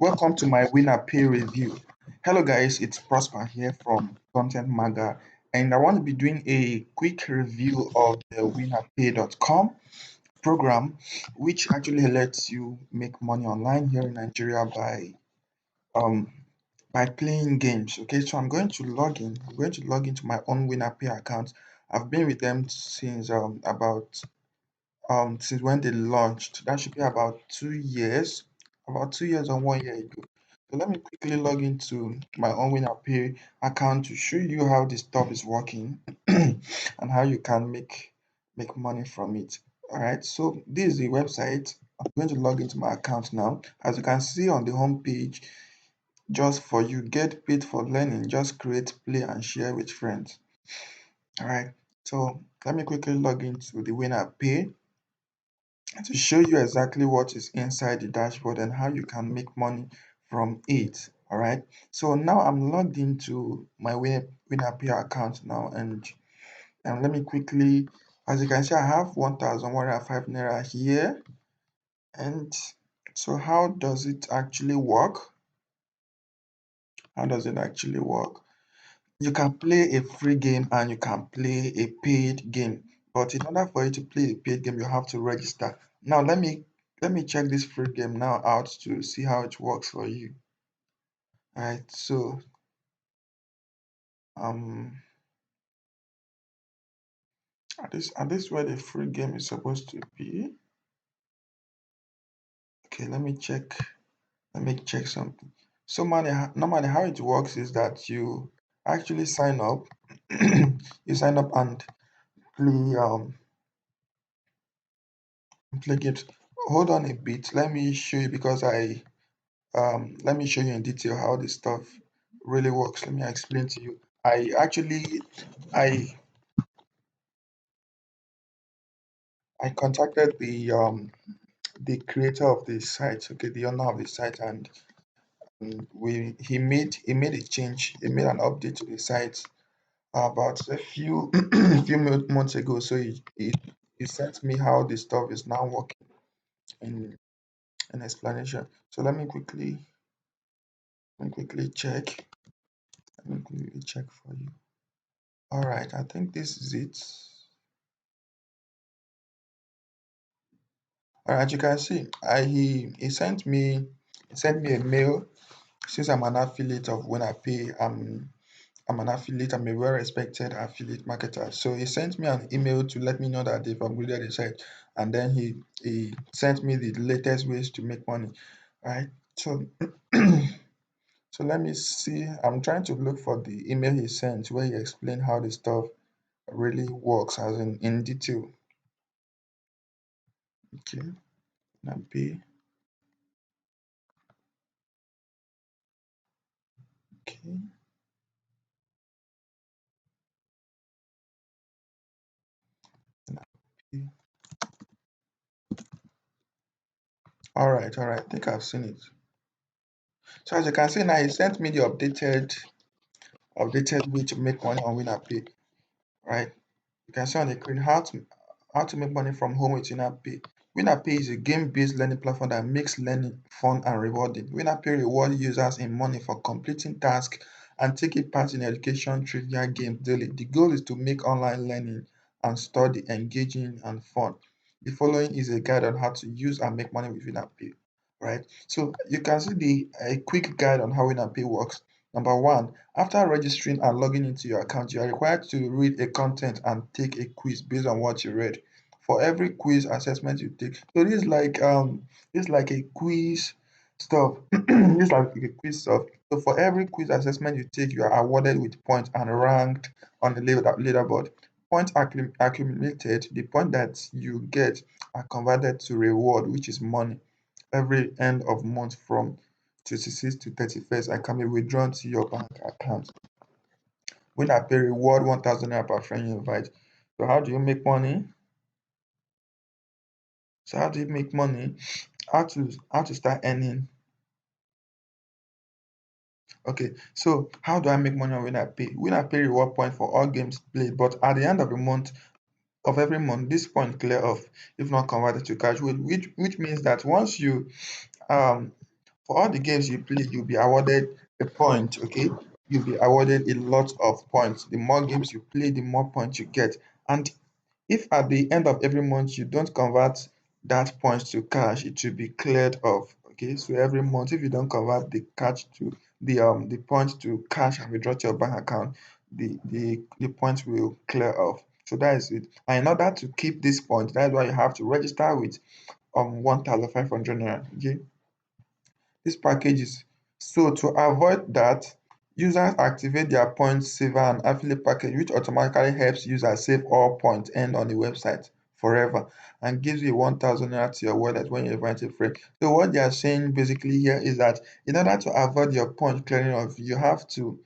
Welcome to my winner pay review. Hello guys, it's Prosper here from Content Maga, and I want to be doing a quick review of the winnerpay.com program, which actually lets you make money online here in Nigeria um by playing games. Okay, so I'm going to log in. I'm going to log into my own WinnerPay account. I've been with them since when they launched. That should be about 2 years or 1 year ago. So let me quickly log into my own WinnerPay account to show you how this stuff is working and how you can make money from it. All right, so this is the website. I'm going to log into my account now. As you can see on the home page, just for you get paid for learning, just create, play, and share with friends. All right, so let me quickly log into the WinnerPay to show you exactly what is inside the dashboard and how you can make money from it. All right, so now I'm logged into my WinnerPay account now, and let me quickly, as you can see, I have 1,105 naira here. And so how does it actually work? How does it actually work? You can play a free game and you can play a paid game. But in order for you to play a paid game, you have to register. Now let me check this free game now out to see how it works for you. Alright, so um are this where the free game is supposed to be? Okay, let me check something. So normally how it works is that you actually sign up, you sign up and play play games. Hold on a bit, let me show you because let me show you in detail how this stuff really works. Let me explain to you. I contacted the creator of the site, okay, the owner of the site, and we he made a change, he made an update to the site about a few months ago. So he sent me how the stuff is now working in an explanation. So let me quickly check. Let me quickly check for you. All right, I think this is it. All right, you can see, he sent me a mail. Since I'm an affiliate of WinnerPay, I'm an affiliate. I'm a well-respected affiliate marketer. So he sent me an email to let me know that they've upgraded the site, and then he sent me the latest ways to make money. Right. So so let me see. I'm trying to look for the email he sent where he explained how the stuff really works, as in detail. Okay. WinnerPay. Okay. WinnerPay. All right. All right. I think I've seen it. So as you can see now, he sent me the updated way to make money on WinnerPay. Right? You can see on the screen how to make money from home with WinnerPay. WinnerPay is a game-based learning platform that makes learning fun and rewarding. WinnerPay rewards users in money for completing tasks and taking part in education trivia games daily. The goal is to make online learning and study engaging and fun. The following is a guide on how to use and make money with WinnerPay. Right? So you can see a quick guide on how WinnerPay works. Number one, after registering and logging into your account, you are required to read a content and take a quiz based on what you read. For every quiz assessment you take, so this is like a quiz stuff. This is like a quiz stuff. So for every quiz assessment you take, you are awarded with points and ranked on the leaderboard. Points accumulated, the point that you get are converted to reward, which is money, every end of month from 26th to 31st and can be withdrawn to your bank account. When I pay reward 1,000 naira per friend you invite. So how do you make money? So how do you make money? How to start earning? Okay, so how do I make money on when I pay? When I pay reward point for all games played, but at the end of the month of every month, this point clear off if not converted to cash, which means that once you um For all the games you play, you'll be awarded a point, okay? You'll be awarded a lot of points. The more games you play, the more points you get. And if at the end of every month you don't convert that points to cash, it will be cleared off. Okay, so every month, if you don't convert the cash to the points to cash and withdraw to your bank account, the points will clear off. So that is it. And in order to keep this point, that's why you have to register with 1,500 naira. Okay, this package is so to avoid that, users activate their point saver and affiliate package, which automatically helps users save all points earned on the website forever and gives you 1,000 naira to your wallet when you invite a friend. So what they are saying basically here is that in order to avoid your point clearing off, you have to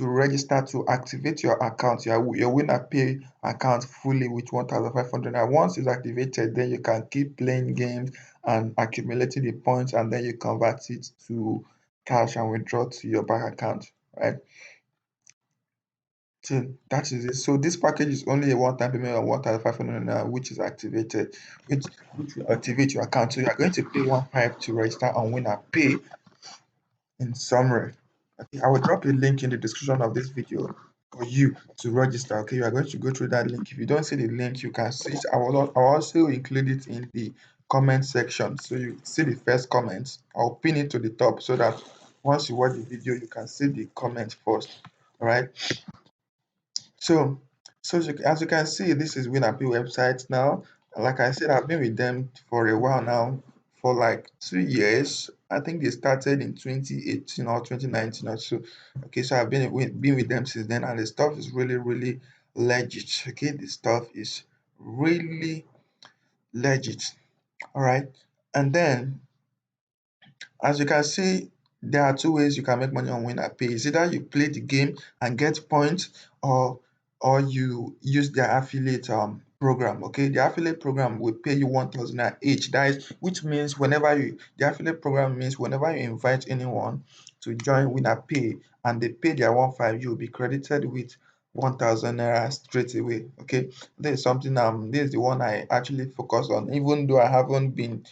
register to activate your account, your winner pay account fully with 1,500. And once it's activated, then you can keep playing games and accumulating the points, and then you convert it to cash and withdraw to your bank account, right? So that is it. So this package is only a one-time payment of 1,500 naira, which is activated, which will activate your account. So you are going to pay 1,500 to register on winner pay. In summary, okay, I will drop a link in the description of this video for you to register. Okay, you are going to go through that link. If you don't see the link, you can see it. I will also include it in the comment section. So you see the first comment. I'll pin it to the top so that once you watch the video, you can see the comment first. All right. So, as you can see, this is WinAppi website now. Like I said, I've been with them for a while now, for like 2 years. I think they started in 2018 or 2019 or so. Okay, so I've been with them since then, and the stuff is really, really legit. Okay, the stuff is really legit. All right, and then as you can see, there are two ways you can make money on WinAppi. It's either you play the game and get points, or you use their affiliate program. Okay, the affiliate program will pay you 1,000 naira each. That is, which means the affiliate program means whenever you invite anyone to join WinAppi and they pay their 1,500, you will be credited with 1,000 naira straight away. Okay, this is the one I actually focus on, even though I haven't been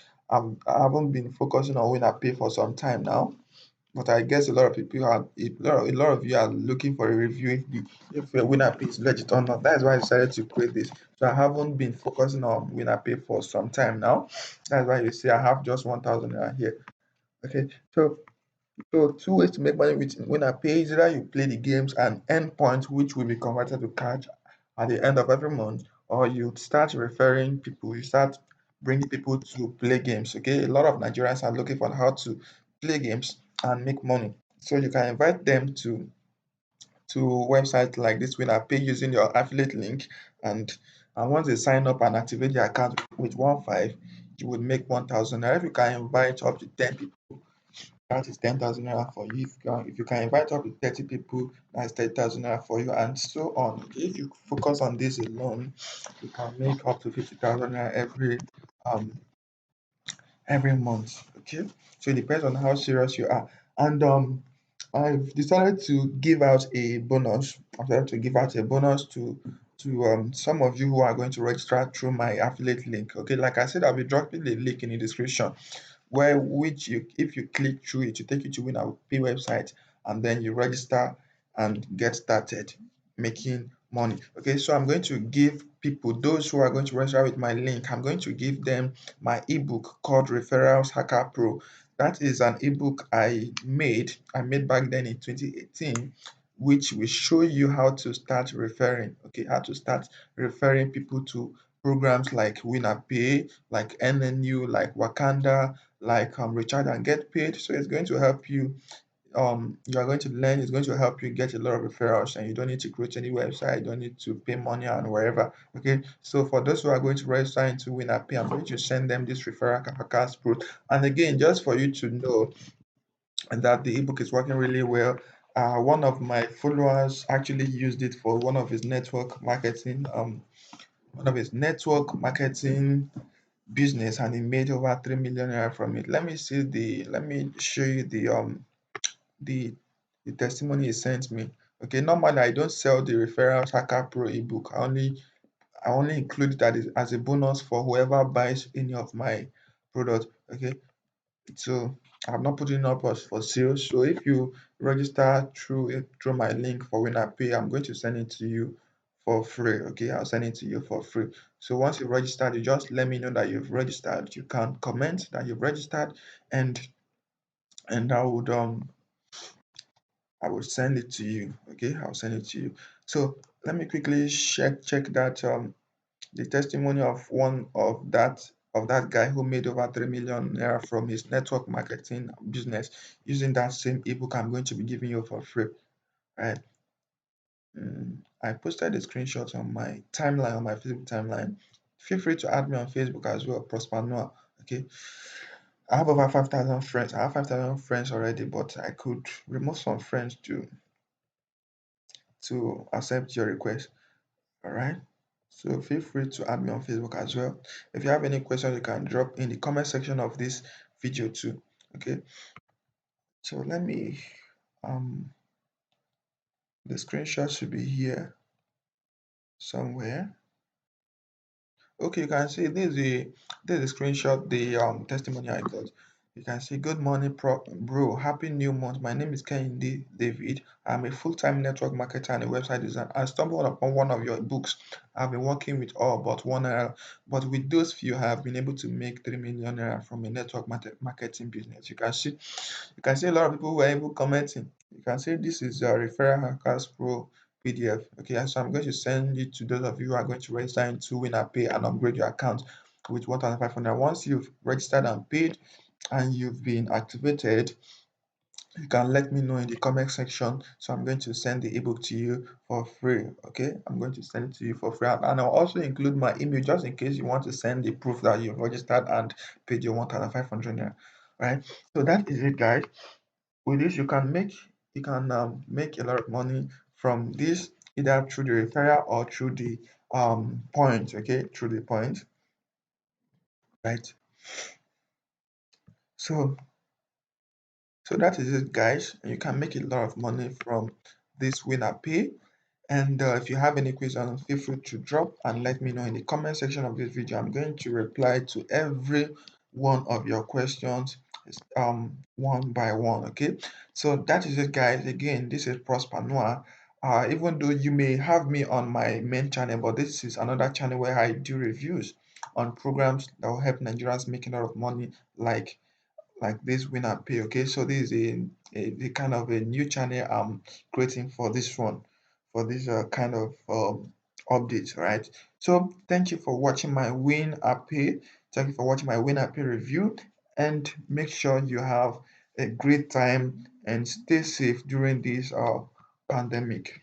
focusing on WinAppi for some time now, but I guess a lot of people are a lot of you are looking for a review if WinAppi is legit or not. That is why I decided to create this. So I haven't been focusing on WinAppi for some time now. That's why you see I have just 1,000 naira here. Okay, so two ways to make money with WinAppi is either you play the games and earn points, which will be converted to cash at the end of every month, or you start referring people, you start bringing people to play games. Okay, a lot of Nigerians are looking for how to play games and make money. So you can invite them to websites like this WinAppi using your affiliate link, and once they sign up and activate their account with 1,500, you would make 1,000 naira. If you can invite up to 10 people, that is 10,000 naira for you. If you can invite up to 30 people, that's 30,000 naira for you, and so on. Okay, if you focus on this alone, you can make up to 50,000 naira um every month. Okay, so it depends on how serious you are. And I've decided to give out a bonus. I've decided to give out a bonus to some of you who are going to register through my affiliate link. Okay, like I said, I'll be dropping the link in the description, where which you if you click through it, to take you to WinAppi website, and then you register and get started making money. Okay, so I'm going to give people, those who are going to register with my link, I'm going to give them my ebook called Referrals Hacker Pro. That is an ebook I made back then in 2018, which will show you how to start referring. Okay, how to start referring people to programs like WinAppi, like NNU, like Wakanda, like Recharge and Get Paid. So it's going to help you. You are going to learn. It's going to help you get a lot of referrals, and you don't need to create any website. You don't need to pay money and wherever. Okay. So for those who are going to register into WinAppi, I'm going to send them this referral hackers pro. And again, just for you to know that the ebook is working really well. One of my followers actually used it for one of his network marketing business, and he made over 3 million naira from it. Let me show you the the testimony he sent me. Okay, normally I don't sell the referral hacker pro ebook. I only include that as a bonus for whoever buys any of my product. Okay, so I'm not putting up as for sale. So if you register through my link for WinnerPay, I'm going to send it to you for free. Okay, I'll send it to you for free. So once you registered, you just let me know that you've registered. You can comment that you've registered, and and I will send it to you. Okay, I'll send it to you. So let me quickly check that the testimony of one of that guy who made over 3 million naira from his network marketing business using that same ebook I'm going to be giving you for free. Right. I posted a screenshot on my timeline, on my Facebook timeline. Feel free to add me on Facebook as well, Prosper Noah. Okay. I have over 5,000 friends. I have 5,000 friends already, but I could remove some friends to accept your request. All right. So feel free to add me on Facebook as well. If you have any questions, you can drop in the comment section of this video too. Okay. So let me the screenshot should be here somewhere. Okay, you can see this is a screenshot, the testimony I got. You can see, good morning, bro. Happy new month. My name is Kehinde David. I'm a full-time network marketer and a website designer. I stumbled upon one of your books. I've been working with all but one naira, but with those few, I have been able to make 3 million naira from a network marketing business. You can see a lot of people were able commenting. You can see this is a referral hackers pro PDF. Okay, so I'm going to send it to those of you who are going to register into WinnerPay and upgrade your account with 1,500. Once you've registered and paid and you've been activated, you can let me know in the comment section. So I'm going to send the ebook to you for free. Okay, I'm going to send it to you for free, and I'll also include my email just in case you want to send the proof that you've registered and paid your 1,500 naira. Right. So that is it, guys. With this, you can make a lot of money from this, either through the referral or through the point. Okay, through the point, right? So so that is it, guys. You can make a lot of money from this winner pay. And if you have any questions, feel free to drop and let me know in the comment section of this video. I'm going to reply to every one of your questions one by one. Okay, so that is it, guys. Again, this is Prosper Noah. Even though you may have me on my main channel, but this is another channel where I do reviews on programs that will help Nigerians make a lot of money, like this winner pay. Okay, so this is a kind of a new channel I'm creating for this one, for this kind of updates, right? So thank you for watching my win pay. Thank you for watching my win pay review, and make sure you have a great time and stay safe during this pandemic.